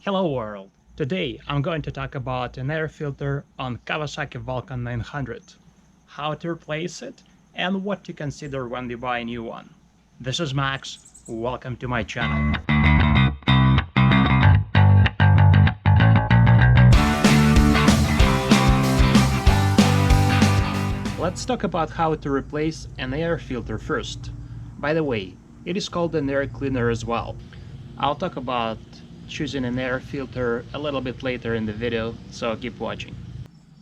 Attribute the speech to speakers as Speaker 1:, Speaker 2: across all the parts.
Speaker 1: Hello world! Today I'm going to talk about an air filter on Kawasaki Vulcan 900, how to replace it, and what to consider when you buy a new one. This is Max, welcome to my channel. Let's talk about how to replace an air filter first. By the way, it is called an air cleaner as well. I'll talk about choosing an air filter a little bit later in the video, so keep watching.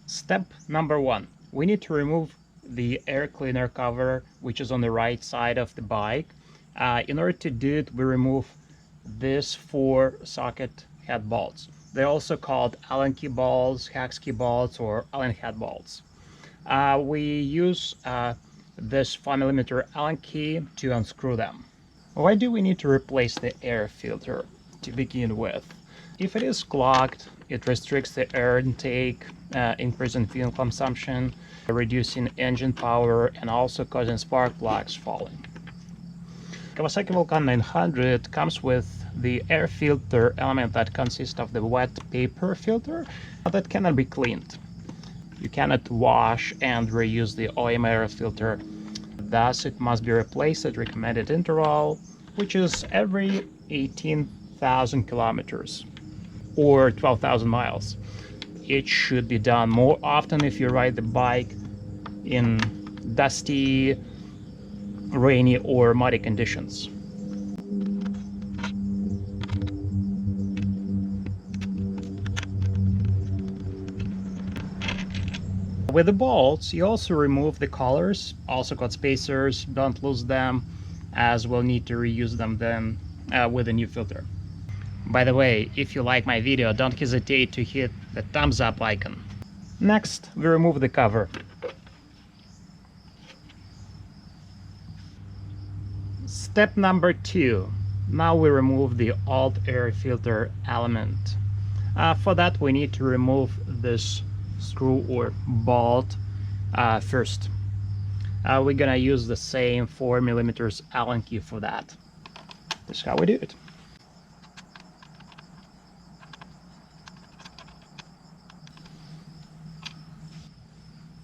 Speaker 1: Step number 1. We need to remove the air cleaner cover, which is on the right side of the bike. In order to do it, we remove these 4 socket head bolts. They're also called Allen key bolts, hex key bolts, or Allen head bolts. We use this 5mm Allen key to unscrew them. Why do we need to replace the air filter to begin with? If it is clogged, it restricts the air intake, increasing fuel consumption, reducing engine power, and also causing spark plugs falling. Kawasaki Vulcan 900 comes with the air filter element that consists of the wet paper filter that cannot be cleaned. You cannot wash and reuse the OEM air filter. Thus, it must be replaced at recommended interval, which is every 18,000 kilometers or 12,000 miles. It should be done more often if you ride the bike in dusty, rainy, or muddy conditions. With the bolts, you also remove the collars, also called spacers. Don't lose them, as we'll need to reuse them then with a new filter. By the way, if you like my video, don't hesitate to hit the thumbs up icon. Next, we remove the cover. Step number 2. Now we remove the alt air filter element. For that, we need to remove this screw or bolt first. We're gonna use the same 4mm Allen key for that. This is how we do it.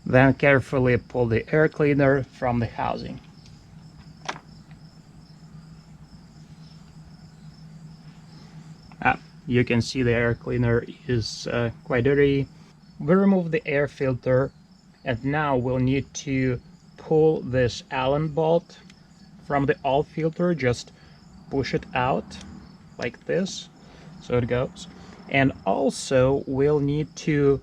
Speaker 1: Then carefully pull the air cleaner from the housing. You can see the air cleaner is quite dirty. We remove the air filter, and now we'll need to pull this Allen bolt from the alt filter. Just push it out like this, so it goes. And also we'll need to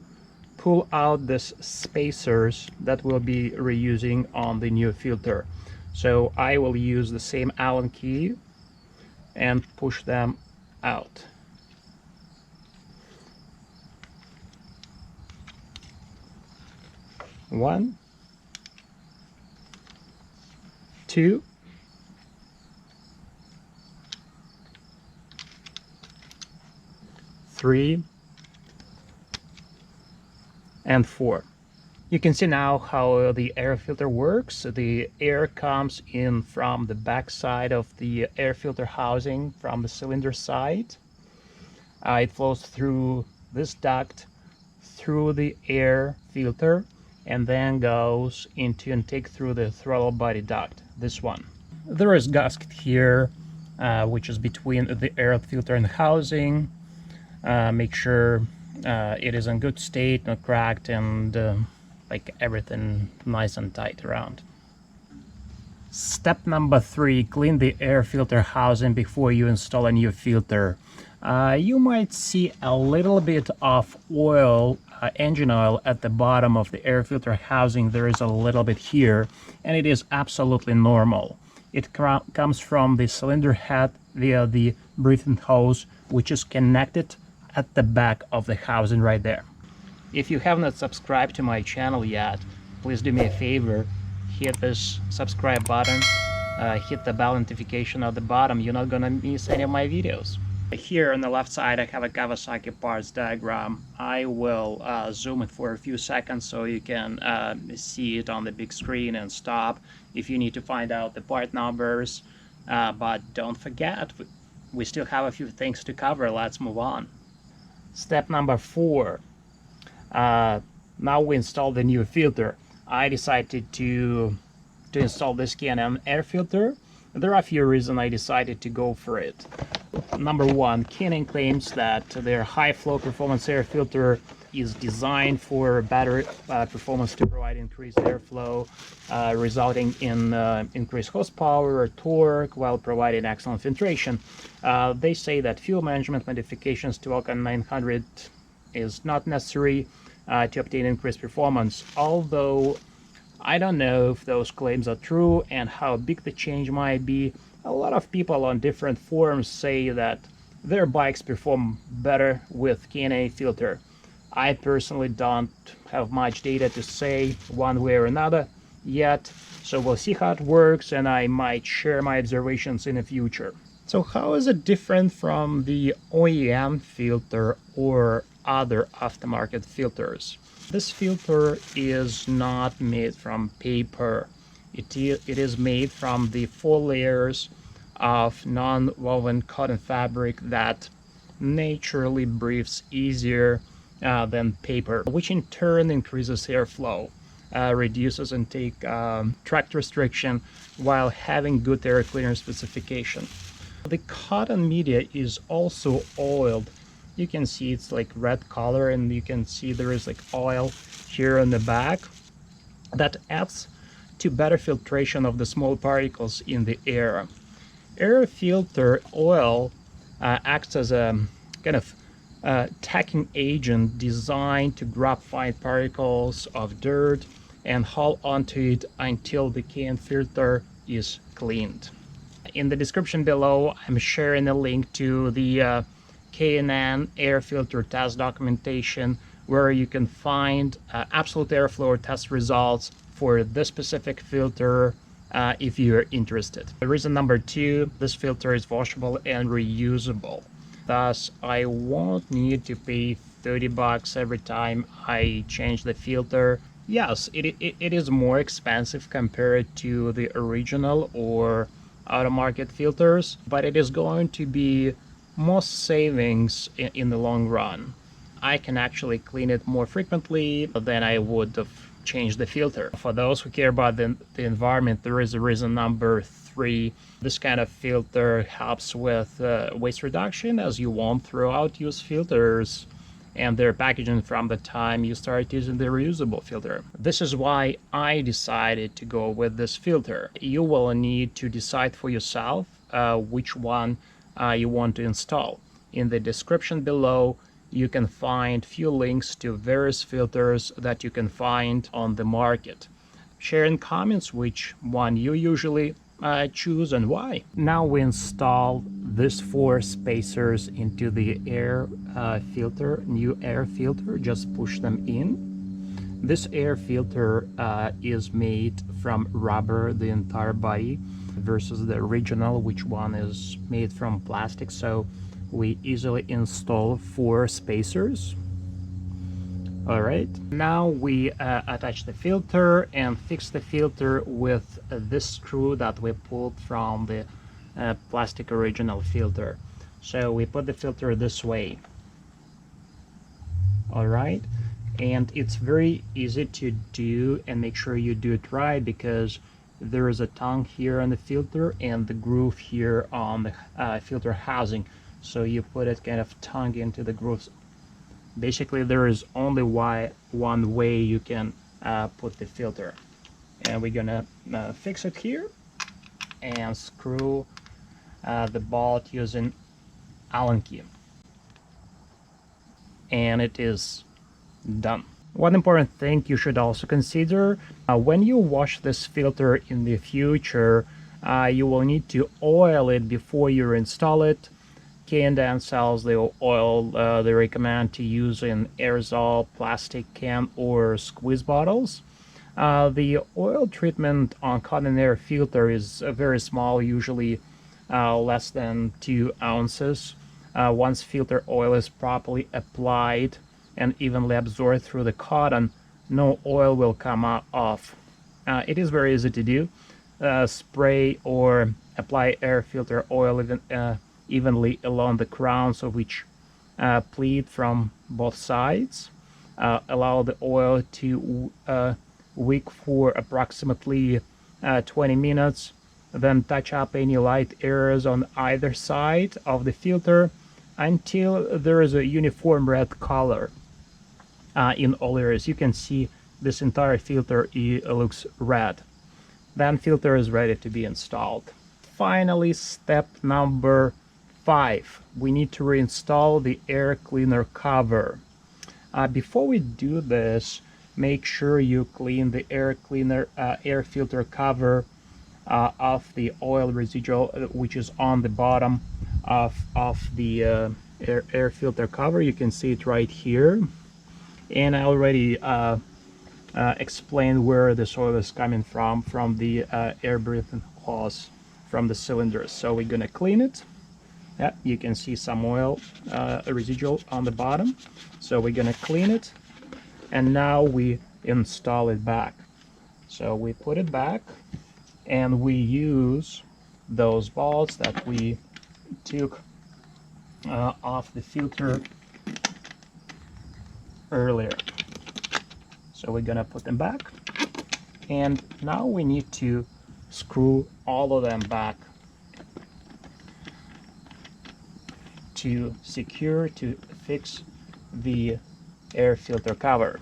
Speaker 1: pull out this spacers that we'll be reusing on the new filter. So I will use the same Allen key and push them out. One, two, three, and 4. You can see now how the air filter works. The air comes in from the back side of the air filter housing, from the cylinder side. It flows through this duct, through the air filter, and then goes into intake through the throttle body duct, this one. There is gasket here, which is between the air filter and the housing. Make sure it is in good state, not cracked, and like everything nice and tight around. Step number 3, clean the air filter housing before you install a new filter. You might see a little bit of oil, engine oil at the bottom of the air filter housing. There is a little bit here, and it is absolutely normal. It comes from the cylinder head via the breathing hose, which is connected at the back of the housing right there. If you have not subscribed to my channel yet, please do me a favor, hit this subscribe button, hit the bell notification at the bottom. You're not gonna miss any of my videos. Here on the left side I have a Kawasaki parts diagram. I will zoom it for a few seconds so you can see it on the big screen and stop if you need to find out the part numbers. But don't forget, we still have a few things to cover. Let's move on. Step number 4. Now we installed the new filter. I decided to install this K&N air filter. There are a few reasons I decided to go for it. Number 1, K&N claims that their high flow performance air filter is designed for better performance to provide increased airflow, resulting in increased horsepower or torque while providing excellent filtration. They say that fuel management modifications to Alcan 900 is not necessary to obtain increased performance, although I don't know if those claims are true and how big the change might be. A lot of people on different forums say that their bikes perform better with K&N filter. I personally don't have much data to say one way or another yet, so we'll see how it works, and I might share my observations in the future. So how is it different from the OEM filter or other aftermarket filters? This filter is not made from paper. It is made from the 4 layers of non-woven cotton fabric that naturally breathes easier than paper, which in turn increases airflow, reduces intake tract restriction while having good air clearance specification. The cotton media is also oiled. You can see it's like red color, and you can see there is like oil here on the back that adds to better filtration of the small particles in the air. Air filter oil acts as a kind of tacking agent designed to grab fine particles of dirt and haul onto it until the K&N filter is cleaned. In the description below, I'm sharing a link to the K&N air filter test documentation, where you can find absolute airflow test results for this specific filter if you're interested. The reason number 2, this filter is washable and reusable. Thus, I won't need to pay $30 every time I change the filter. Yes, it is more expensive compared to the original or out-of-market filters, but it is going to be most savings in the long run. I can actually clean it more frequently than I would have changed the filter. For those who care about the environment, there is a reason number 3. This kind of filter helps with waste reduction, as you won't throw out used filters and their packaging from the time you start using the reusable filter. This is why I decided to go with this filter. You will need to decide for yourself which one you want to install. In the description below, you can find few links to various filters that you can find on the market. Share in comments which one you usually choose and why. Now we install these 4 spacers into the air filter, new air filter. Just push them in. This air filter is made from rubber, the entire body, versus the original, which one is made from plastic. So we easily install 4 spacers. All right, now we attach the filter and fix the filter with this screw that we pulled from the plastic original filter. So we put the filter this way. All right, and it's very easy to do, and make sure you do it right, because there is a tongue here on the filter and the groove here on the filter housing. So you put it kind of tongue into the grooves. Basically, there is only one way you can put the filter. And we're gonna fix it here and screw the bolt using Allen key. And it is done. One important thing you should also consider, when you wash this filter in the future, you will need to oil it before you install it. K&N sells the oil they recommend to use in aerosol, plastic can, or squeeze bottles. The oil treatment on cotton air filter is very small, usually less than 2 ounces. Once filter oil is properly applied and evenly absorbed through the cotton, no oil will come off. It is very easy to do. Spray or apply air filter oil evenly along the crowns of each pleat from both sides. Allow the oil to wick for approximately 20 minutes. Then touch up any light areas on either side of the filter until there is a uniform red color in all areas. You can see this entire filter looks red. Then filter is ready to be installed. Finally, step number 5. We need to reinstall the air cleaner cover. Before we do this, make sure you clean the air cleaner air filter cover of the oil residual which is on the bottom of the air filter cover. You can see it right here, and I already explained where this oil is coming from the air breathing hose from the cylinders. So we're gonna clean it. Yeah, you can see some oil residual on the bottom. So we're gonna clean it, and now we install it back. So we put it back, and we use those bolts that we took off the filter earlier. So we're gonna put them back, and now we need to screw all of them back to secure, to fix the air filter cover.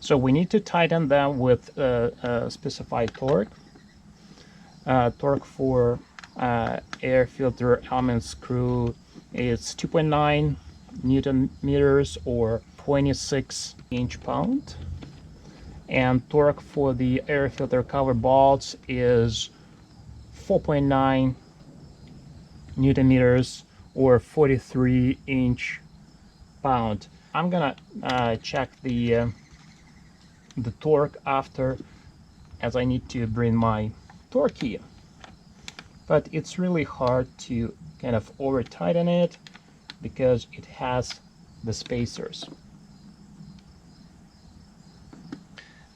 Speaker 1: So we need to tighten them with a specified torque. Torque for air filter element screw is 2.9 Newton meters or 26 inch-pound. And torque for the air filter cover bolts is 4.9 Newton meters or 43 inch-pound. I'm gonna check the torque after, as I need to bring my torque key. But it's really hard to kind of over tighten it because it has the spacers.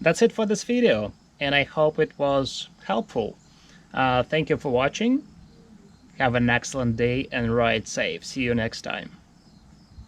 Speaker 1: That's it for this video, and I hope it was helpful. Thank you for watching. Have an excellent day and ride safe. See you next time.